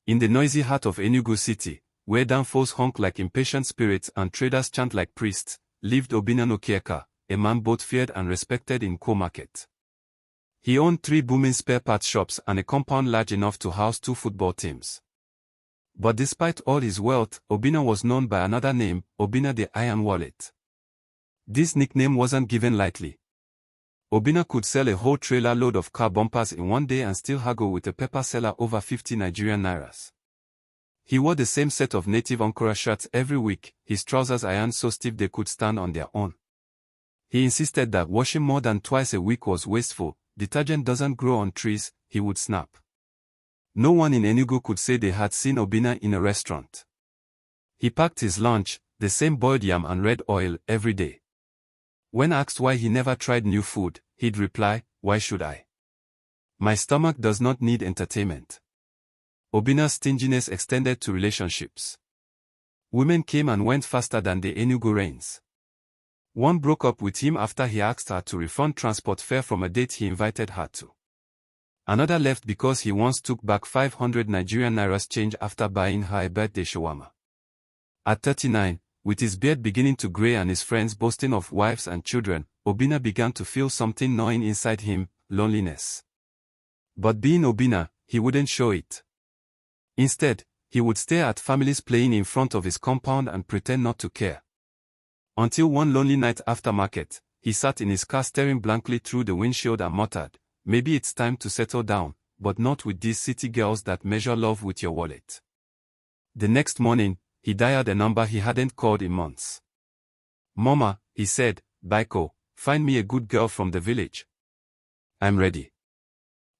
In the noisy heart of Enugu City, where danfos honk like impatient spirits and traders chant like priests, lived Obinna Nwokeocha, a man both feared and respected in Ko Market. He owned 3 booming spare parts shops and a compound large enough to house 2 football teams. But despite all his wealth, Obinna was known by another name, Obinna the Iron Wallet. This nickname wasn't given lightly. Obinna could sell a whole trailer load of car bumpers in one day and still haggle with a pepper seller over 50 Nigerian nairas. He wore the same set of native Ankara shirts every week, his trousers ironed so stiff they could stand on their own. He insisted that washing more than twice a week was wasteful. Detergent doesn't grow on trees, he would snap. No one in Enugu could say they had seen Obinna in a restaurant. He packed his lunch, the same boiled yam and red oil, every day. When asked why he never tried new food, he'd reply, "Why should I? My stomach does not need entertainment." Obinna's stinginess extended to relationships. Women came and went faster than the Enugu rains. One broke up with him after he asked her to refund transport fare from a date he invited her to. Another left because he once took back 500 Nigerian nairas change after buying her a birthday shawarma. At 39, with his beard beginning to grey and his friends boasting of wives and children, Obinna began to feel something gnawing inside him, loneliness. But being Obinna, he wouldn't show it. Instead, he would stare at families playing in front of his compound and pretend not to care. Until one lonely night after market, he sat in his car staring blankly through the windshield and muttered, "Maybe it's time to settle down, but not with these city girls that measure love with your wallet." The next morning, he dialed a number he hadn't called in months. "Mama," he said, "Baiko, find me a good girl from the village. I'm ready."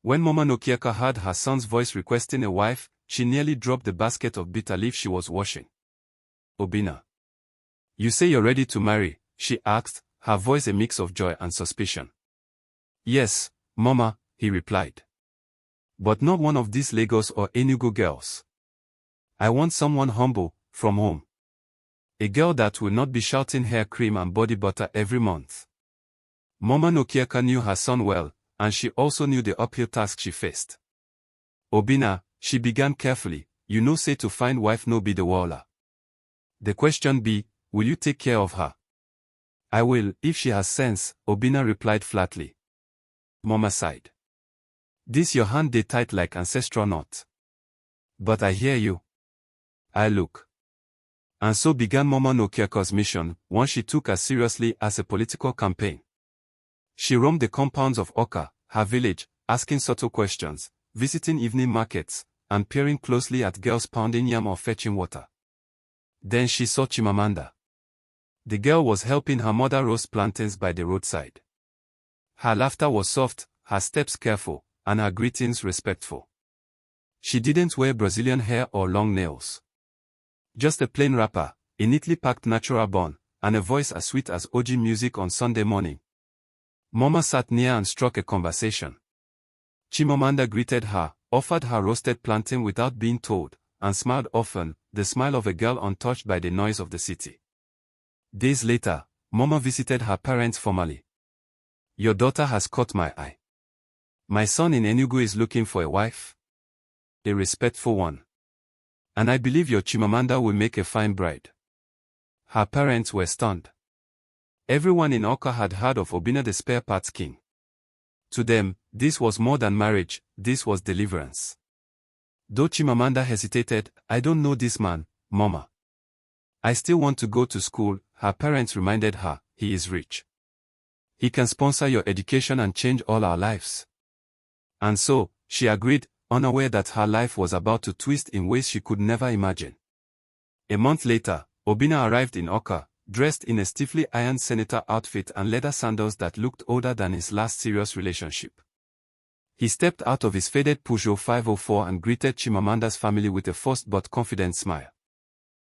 When Mama Nwokeocha heard her son's voice requesting a wife, she nearly dropped the basket of bitter leaf she was washing. "Obinna, you say you're ready to marry?" she asked, her voice a mix of joy and suspicion. "Yes, Mama," he replied. "But not one of these Lagos or Enugu girls. I want someone humble, from home. A girl that will not be shouting hair cream and body butter every month." Mama Nwokeocha knew her son well, and she also knew the uphill task she faced. "Obinna," she began carefully, "you know say to find wife no be the wahala. The question be, will you take care of her?" "I will, if she has sense," Obinna replied flatly. Mama sighed. "This your hand dey tight like ancestral knot. But I hear you. I look." And so began Mama Nwokeocha's mission, one she took as seriously as a political campaign. She roamed the compounds of Oka, her village, asking subtle questions, visiting evening markets, and peering closely at girls pounding yam or fetching water. Then she saw Chimamanda. The girl was helping her mother roast plantains by the roadside. Her laughter was soft, her steps careful, and her greetings respectful. She didn't wear Brazilian hair or long nails. Just a plain wrapper, a neatly packed natural bun, and a voice as sweet as OG music on Sunday morning. Mama sat near and struck a conversation. Chimamanda greeted her, offered her roasted plantain without being told, and smiled often, the smile of a girl untouched by the noise of the city. Days later, Mama visited her parents formally. "Your daughter has caught my eye. My son in Enugu is looking for a wife. A respectful one. And I believe your Chimamanda will make a fine bride." Her parents were stunned. Everyone in Oka had heard of Obinna the spare parts king. To them, this was more than marriage, this was deliverance. Though Chimamanda hesitated, "I don't know this man, Mama. I still want to go to school," her parents reminded her, "He is rich. He can sponsor your education and change all our lives." And so, she agreed, unaware that her life was about to twist in ways she could never imagine. A month later, Obinna arrived in Oka, dressed in a stiffly ironed senator outfit and leather sandals that looked older than his last serious relationship. He stepped out of his faded Peugeot 504 and greeted Chimamanda's family with a forced but confident smile.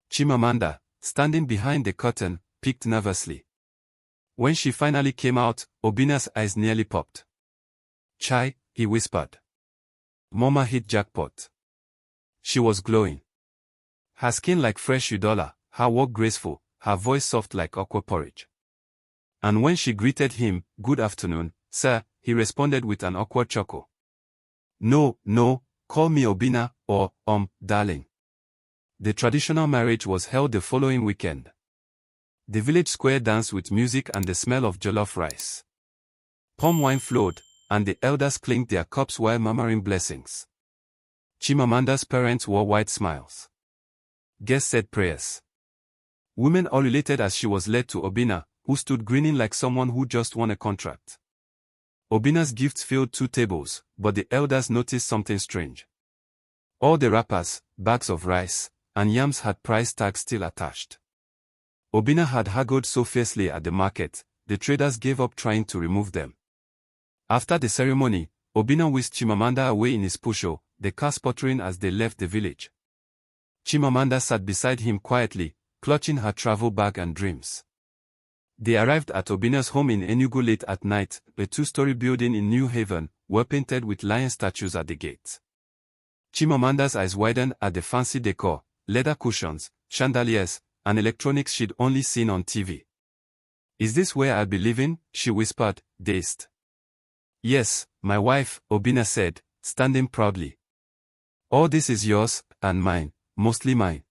Chimamanda, standing behind the curtain, peeked nervously. When she finally came out, Obinna's eyes nearly popped. "Chai," he whispered. Mama hit jackpot. She was glowing. Her skin like fresh udola, her walk graceful, her voice soft like aqua porridge. And when she greeted him, "Good afternoon, sir," he responded with an awkward chuckle. No, call me Obinna, or, darling. The traditional marriage was held the following weekend. The village square danced with music and the smell of jollof rice. Palm wine flowed, and the elders clinked their cups while murmuring blessings. Chimamanda's parents wore wide smiles. Guests said prayers. Women all related as she was led to Obinna, who stood grinning like someone who just won a contract. Obinna's gifts filled 2 tables, but the elders noticed something strange. All the wrappers, bags of rice, and yams had price tags still attached. Obinna had haggled so fiercely at the market, the traders gave up trying to remove them. After the ceremony, Obinna whisked Chimamanda away in his pusho, the car sputtering as they left the village. Chimamanda sat beside him quietly, clutching her travel bag and dreams. They arrived at Obinna's home in Enugu late at night, a 2-story building in New Haven, well painted with lion statues at the gate. Chimamanda's eyes widened at the fancy decor, leather cushions, chandeliers, and electronics she'd only seen on TV. "Is this where I'll be living?" she whispered, dazed. "Yes, my wife," Obinna said, standing proudly. "All this is yours, and mine, mostly mine."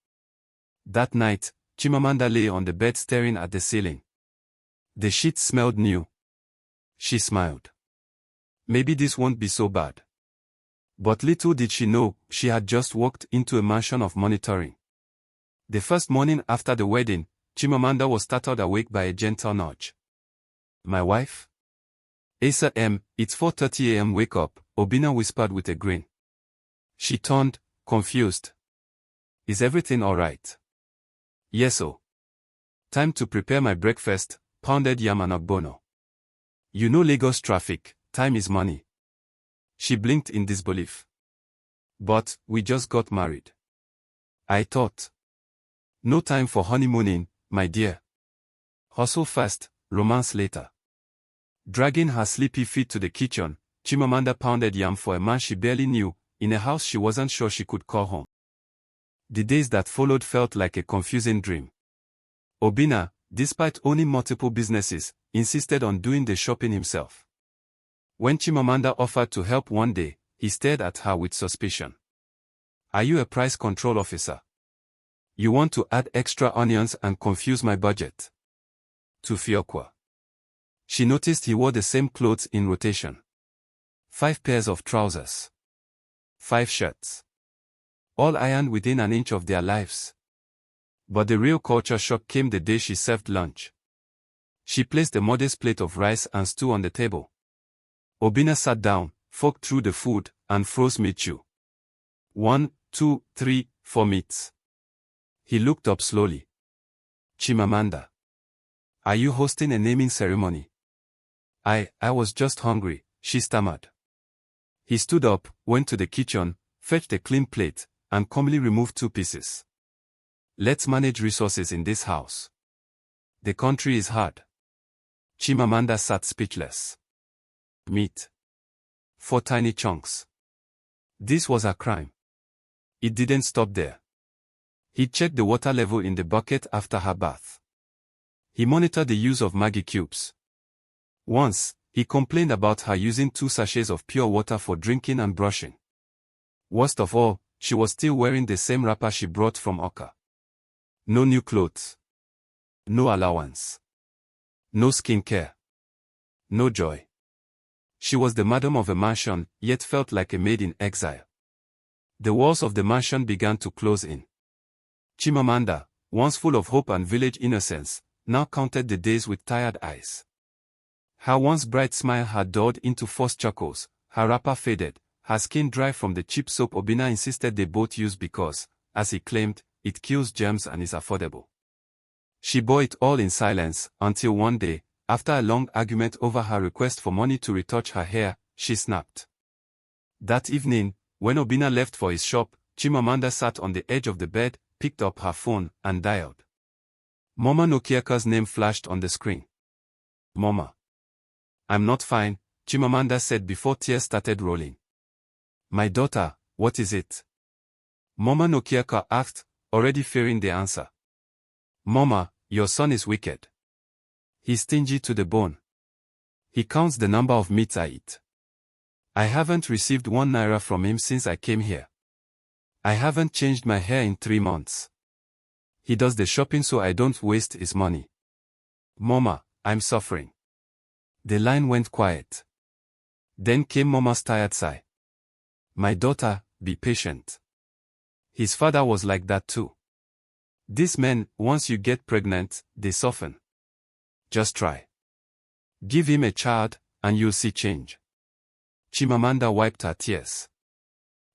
That night, Chimamanda lay on the bed staring at the ceiling. The sheets smelled new. She smiled. Maybe this won't be so bad. But little did she know, she had just walked into a mansion of monitoring. The first morning after the wedding, Chimamanda was startled awake by a gentle nudge. "My wife?" "Asa M, it's 4:30 a.m. Wake up," Obinna whispered with a grin. She turned, confused. "Is everything all right?" "Yes, oh. Time to prepare my breakfast, pounded yam and ogbono. You know Lagos traffic, time is money." She blinked in disbelief. "But, we just got married." "I thought. No time for honeymooning, my dear. Hustle fast, romance later." Dragging her sleepy feet to the kitchen, Chimamanda pounded yam for a man she barely knew, in a house she wasn't sure she could call home. The days that followed felt like a confusing dream. Obinna, despite owning multiple businesses, insisted on doing the shopping himself. When Chimamanda offered to help one day, he stared at her with suspicion. "Are you a price control officer? You want to add extra onions and confuse my budget?" To Fiokwa. She noticed he wore the same clothes in rotation. 5 pairs of trousers. 5 shirts. All ironed within an inch of their lives. But the real culture shock came the day she served lunch. She placed a modest plate of rice and stew on the table. Obinna sat down, forked through the food, and froze mid-chew. 1, 2, 3, 4 meats. He looked up slowly. "Chimamanda. Are you hosting a naming ceremony?" I was just hungry," she stammered. He stood up, went to the kitchen, fetched a clean plate, and calmly removed 2 pieces. "Let's manage resources in this house. The country is hard." Chimamanda sat speechless. Meat. 4 tiny chunks. This was a crime. It didn't stop there. He checked the water level in the bucket after her bath. He monitored the use of Maggi cubes. Once, he complained about her using 2 sachets of pure water for drinking and brushing. Worst of all, she was still wearing the same wrapper she brought from Oka. No new clothes. No allowance. No skincare. No joy. She was the madam of a mansion, yet felt like a maid in exile. The walls of the mansion began to close in. Chimamanda, once full of hope and village innocence, now counted the days with tired eyes. Her once bright smile had dulled into forced chuckles, her wrapper faded, her skin dry from the cheap soap Obinna insisted they both use because, as he claimed, it kills germs and is affordable. She bore it all in silence, until one day, after a long argument over her request for money to retouch her hair, she snapped. That evening, when Obinna left for his shop, Chimamanda sat on the edge of the bed, picked up her phone, and dialed. Mama Nwokeocha's name flashed on the screen. "Mama. I'm not fine," Chimamanda said before tears started rolling. "My daughter, what is it?" Mama Nwokeocha asked, already fearing the answer. "Mama, your son is wicked. He's stingy to the bone. He counts the number of meats I eat. I haven't received 1 naira from him since I came here. I haven't changed my hair in 3 months. He does the shopping so I don't waste his money. Mama, I'm suffering. The line went quiet. Then came Mama's tired sigh. My daughter, be patient. His father was like that too. These men, once you get pregnant, they soften. Just try. Give him a child, and you'll see change. Chimamanda wiped her tears.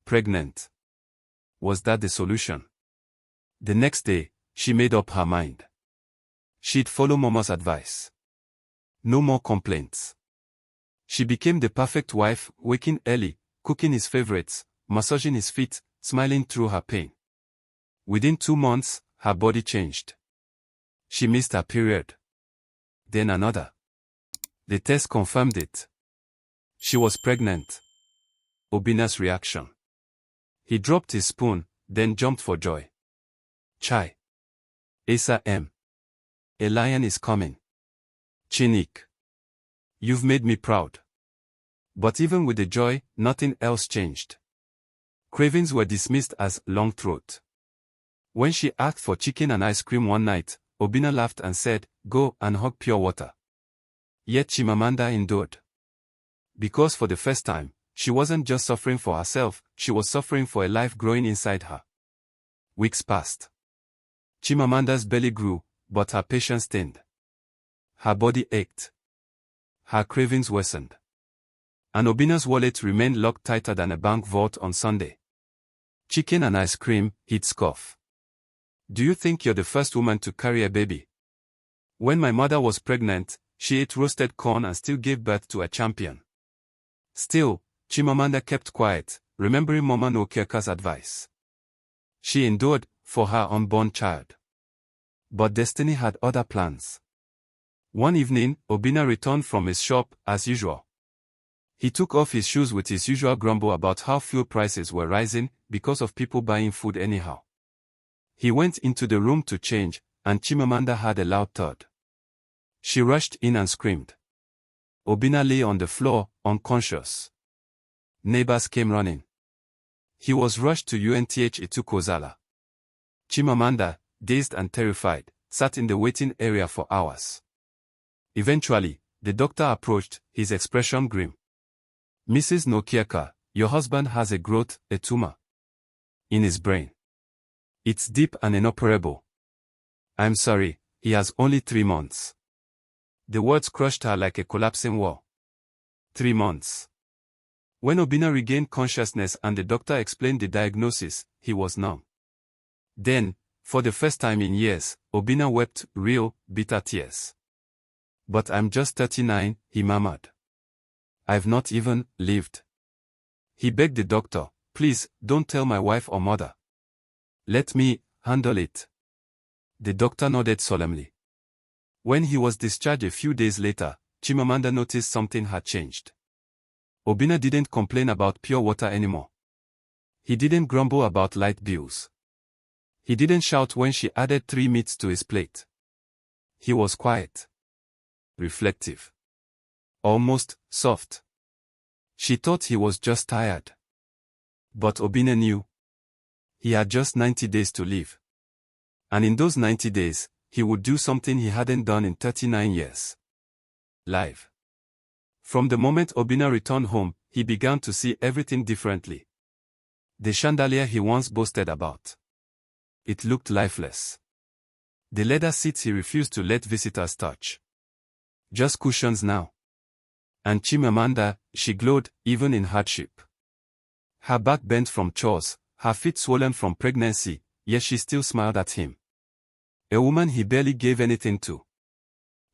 Pregnant. Was that the solution? The next day, she made up her mind. She'd follow Mama's advice. No more complaints. She became the perfect wife, waking early, cooking his favorites, massaging his feet, smiling through her pain. Within 2 months, her body changed. She missed her period. Then another. The test confirmed it. She was pregnant. Obinna's reaction. He dropped his spoon, then jumped for joy. Chai. Asa M. A lion is coming. Chinik. You've made me proud. But even with the joy, nothing else changed. Cravings were dismissed as long throat. When she asked for chicken and ice cream one night, Obinna laughed and said, "Go and hug pure water." Yet Chimamanda endured. Because for the first time, she wasn't just suffering for herself, she was suffering for a life growing inside her. Weeks passed. Chimamanda's belly grew, but her patience thinned. Her body ached. Her cravings worsened. And Obinna's wallet remained locked tighter than a bank vault on Sunday. Chicken and ice cream, he'd scoff. Do you think you're the first woman to carry a baby? When my mother was pregnant, she ate roasted corn and still gave birth to a champion. Still, Chimamanda kept quiet, remembering Mama Nwokeocha's advice. She endured for her unborn child. But destiny had other plans. One evening, Obinna returned from his shop, as usual. He took off his shoes with his usual grumble about how fuel prices were rising because of people buying food anyhow. He went into the room to change, and Chimamanda had a loud thud. She rushed in and screamed. Obinna lay on the floor, unconscious. Neighbors came running. He was rushed to UNTH Itukozala. Chimamanda, dazed and terrified, sat in the waiting area for hours. Eventually, the doctor approached, his expression grim. Mrs. Nwokeocha, your husband has a growth, a tumor. In his brain. It's deep and inoperable. I'm sorry, he has only 3 months. The words crushed her like a collapsing wall. 3 months. When Obinna regained consciousness and the doctor explained the diagnosis, he was numb. Then, for the first time in years, Obinna wept real, bitter tears. But I'm just 39, he murmured. I've not even lived. He begged the doctor, please, don't tell my wife or mother. Let me handle it. The doctor nodded solemnly. When he was discharged a few days later, Chimamanda noticed something had changed. Obinna didn't complain about pure water anymore. He didn't grumble about light bills. He didn't shout when she added 3 meats to his plate. He was quiet. Reflective. Almost soft. She thought he was just tired. But Obinna knew. He had just 90 days to live. And in those 90 days, he would do something he hadn't done in 39 years. Live. From the moment Obinna returned home, he began to see everything differently. The chandelier he once boasted about. It looked lifeless. The leather seats he refused to let visitors touch. Just cushions now. And Chimamanda, she glowed, even in hardship. Her back bent from chores, her feet swollen from pregnancy, yet she still smiled at him. A woman he barely gave anything to.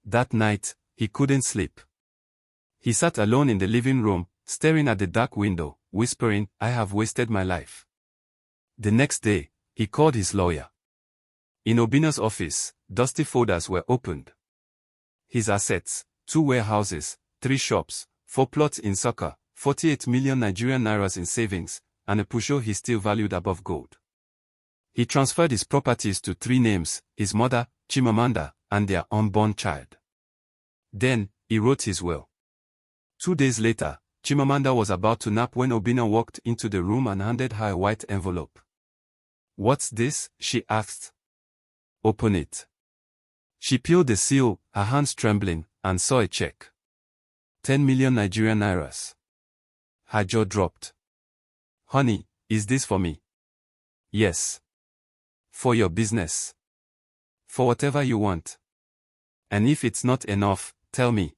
That night, he couldn't sleep. He sat alone in the living room, staring at the dark window, whispering, I have wasted my life. The next day, he called his lawyer. In Obinna's office, dusty folders were opened. His assets, 2 warehouses, 3 shops, 4 plots in Saka, 48 million Nigerian nairas in savings, and a Peugeot he still valued above gold. He transferred his properties to 3 names, his mother, Chimamanda, and their unborn child. Then, he wrote his will. 2 days later, Chimamanda was about to nap when Obinna walked into the room and handed her a white envelope. "What's this?" she asked. "Open it." She peeled the seal, her hands trembling, and saw a check. 10 million Nigerian nairas. Her jaw dropped. "Honey, is this for me?" "Yes. For your business. For whatever you want. And if it's not enough, tell me.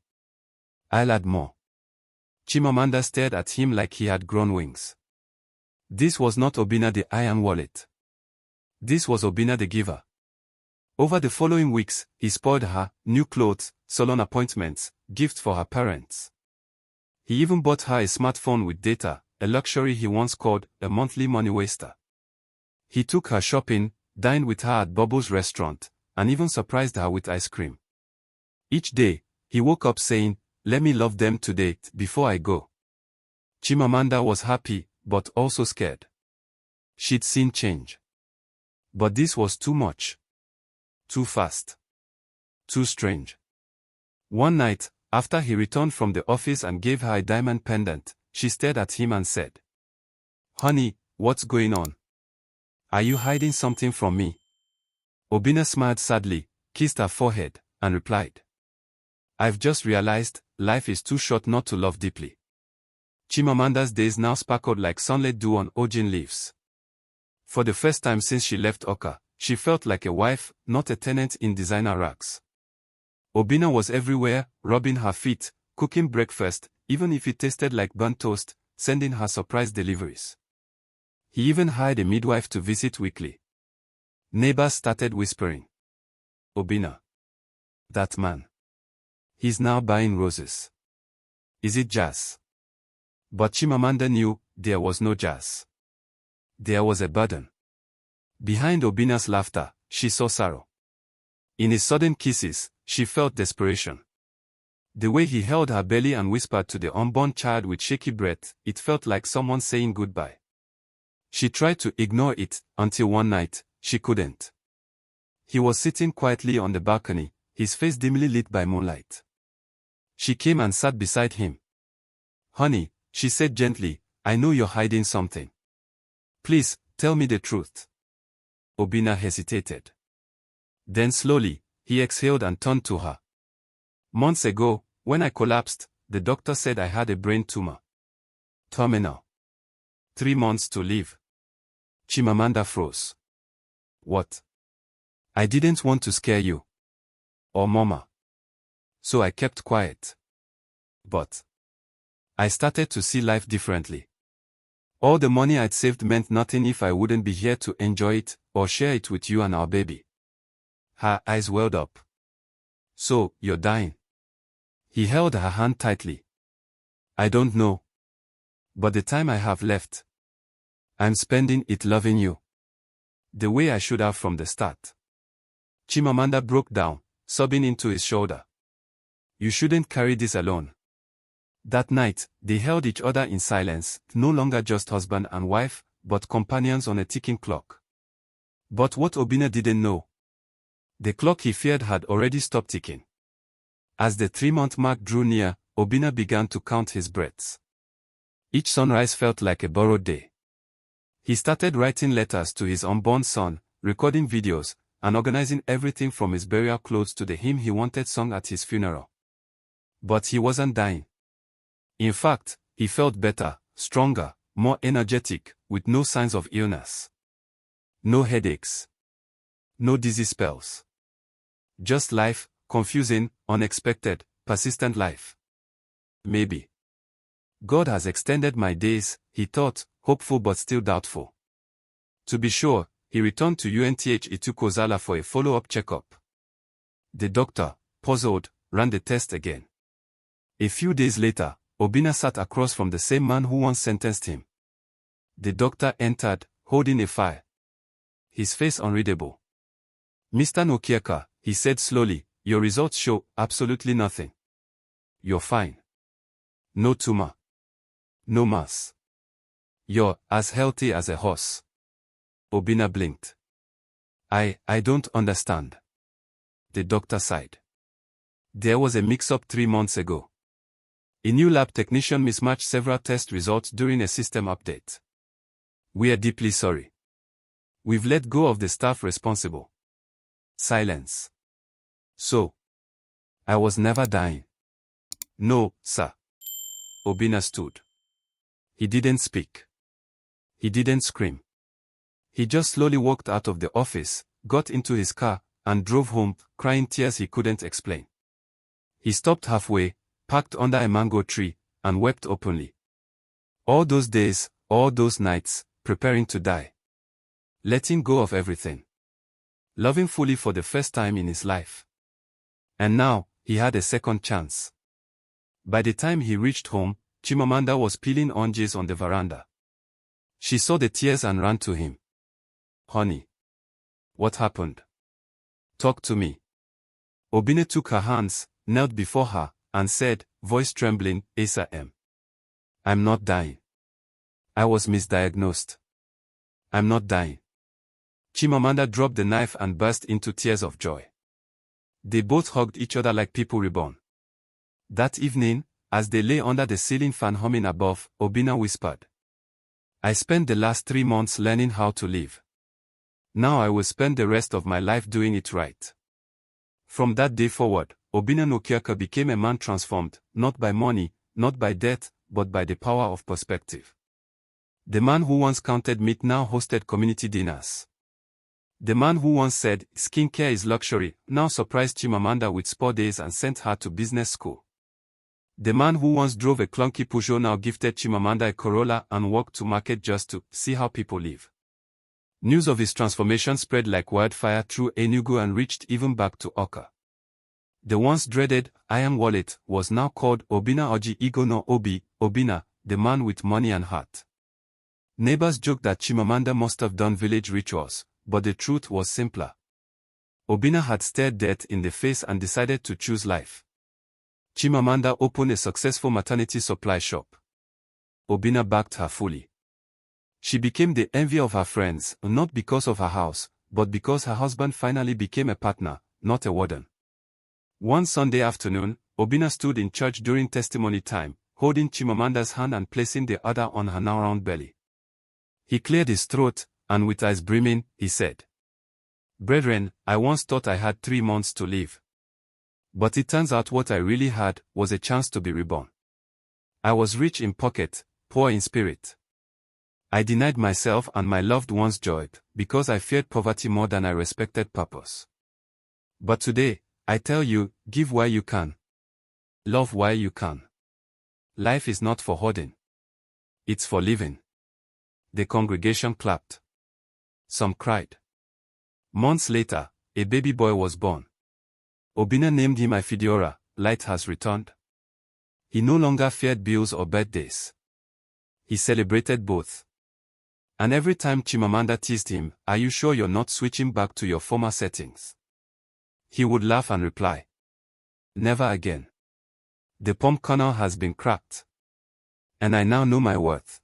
I'll add more." Chimamanda stared at him like he had grown wings. This was not Obinna the iron wallet. This was Obinna the giver. Over the following weeks, he spoiled her, new clothes, salon appointments, gifts for her parents. He even bought her a smartphone with data, a luxury he once called a monthly money waster. He took her shopping, dined with her at Bubbles' restaurant, and even surprised her with ice cream. Each day, he woke up saying, "Let me love them today, before I go." Chimamanda was happy, but also scared. She'd seen change. But this was too much. Too fast. Too strange. One night, after he returned from the office and gave her a diamond pendant, she stared at him and said, "Honey, what's going on? Are you hiding something from me?" Obinna smiled sadly, kissed her forehead, and replied, "I've just realized, life is too short not to love deeply." Chimamanda's days now sparkled like sunlit dew on ojin leaves. For the first time since she left Oka, she felt like a wife, not a tenant in designer rags. Obinna was everywhere, rubbing her feet, cooking breakfast, even if it tasted like burnt toast, sending her surprise deliveries. He even hired a midwife to visit weekly. Neighbors started whispering, "Obinna. That man. He's now buying roses. Is it jazz?" But Chimamanda knew there was no jazz. There was a burden. Behind Obinna's laughter, she saw sorrow. In his sudden kisses, she felt desperation. The way he held her belly and whispered to the unborn child with shaky breath, it felt like someone saying goodbye. She tried to ignore it, until one night, she couldn't. He was sitting quietly on the balcony, his face dimly lit by moonlight. She came and sat beside him. "Honey," she said gently, "I know you're hiding something. Please, tell me the truth." Obinna hesitated. Then slowly, he exhaled and turned to her. "Months ago, when I collapsed, the doctor said I had a brain tumor. Terminal. 3 months to live." Chimamanda froze. "What?" "I didn't want to scare you. Or Mama. So I kept quiet. But I started to see life differently. All the money I'd saved meant nothing if I wouldn't be here to enjoy it, or share it with you and our baby." Her eyes welled up. "So, you're dying?" He held her hand tightly. "I don't know. But the time I have left, I'm spending it loving you. The way I should have from the start." Chimamanda broke down, sobbing into his shoulder. "You shouldn't carry this alone." That night, they held each other in silence, no longer just husband and wife, but companions on a ticking clock. But what Obinna didn't know, the clock he feared had already stopped ticking. As the 3-month mark drew near, Obinna began to count his breaths. Each sunrise felt like a borrowed day. He started writing letters to his unborn son, recording videos, and organizing everything from his burial clothes to the hymn he wanted sung at his funeral. But he wasn't dying. In fact, he felt better, stronger, more energetic, with no signs of illness. No headaches. No dizzy spells. Just life, confusing, unexpected, persistent life. Maybe God has extended my days, he thought, hopeful but still doubtful. To be sure, he returned to UNTH Itukozala for a follow-up checkup. The doctor, puzzled, ran the test again. A few days later, Obinna sat across from the same man who once sentenced him. The doctor entered, holding a file. His face unreadable. "Mr. Nwokeocha," he said slowly, "your results show absolutely nothing. You're fine. No tumor. No mass. You're as healthy as a horse." Obinna blinked. I don't understand." The doctor sighed. "There was a mix-up 3 months ago. A new lab technician mismatched several test results during a system update. We are deeply sorry. We've let go of the staff responsible. Silence. So, I was never dying. No, sir. Obinna stood. He didn't speak. He didn't scream. He just slowly walked out of the office, got into his car, and drove home, crying tears he couldn't explain. He stopped halfway, parked under a mango tree, and wept openly. All those days, all those nights, preparing to die. Letting go of everything. Loving fully for the first time in his life. And now, he had a second chance. By the time he reached home, Chimamanda was peeling oranges on the veranda. She saw the tears and ran to him. Honey. What happened? Talk to me. Obinna took her hands, knelt before her, and said, voice trembling, Asa M. I'm not dying. I was misdiagnosed. I'm not dying. Chimamanda dropped the knife and burst into tears of joy. They both hugged each other like people reborn. That evening, as they lay under the ceiling fan humming above, Obinna whispered, I spent the last 3 months learning how to live. Now I will spend the rest of my life doing it right. From that day forward, Obinna Nwokeocha became a man transformed, not by money, not by death, but by the power of perspective. The man who once counted meat now hosted community dinners. The man who once said, skincare is luxury, now surprised Chimamanda with spa days and sent her to business school. The man who once drove a clunky Peugeot now gifted Chimamanda a Corolla and walked to market just to see how people live. News of his transformation spread like wildfire through Enugu and reached even back to Awka. The once dreaded, I am wallet, was now called Obinna Oji Igo no Obi, Obinna, the man with money and heart. Neighbors joked that Chimamanda must have done village rituals, but the truth was simpler. Obinna had stared death in the face and decided to choose life. Chimamanda opened a successful maternity supply shop. Obinna backed her fully. She became the envy of her friends, not because of her house, but because her husband finally became a partner, not a warden. One Sunday afternoon, Obinna stood in church during testimony time, holding Chimamanda's hand and placing the other on her now round belly. He cleared his throat, and with eyes brimming, he said, Brethren, I once thought I had 3 months to live. But it turns out what I really had was a chance to be reborn. I was rich in pocket, poor in spirit. I denied myself and my loved ones joy, because I feared poverty more than I respected purpose. But today, I tell you, give while you can. Love while you can. Life is not for hoarding. It's for living. The congregation clapped. Some cried. Months later, a baby boy was born. Obinna named him Ifediora, light has returned. He no longer feared bills or birthdays. He celebrated both. And every time Chimamanda teased him, are you sure you're not switching back to your former settings? He would laugh and reply, never again. The pump kernel has been cracked. And I now know my worth.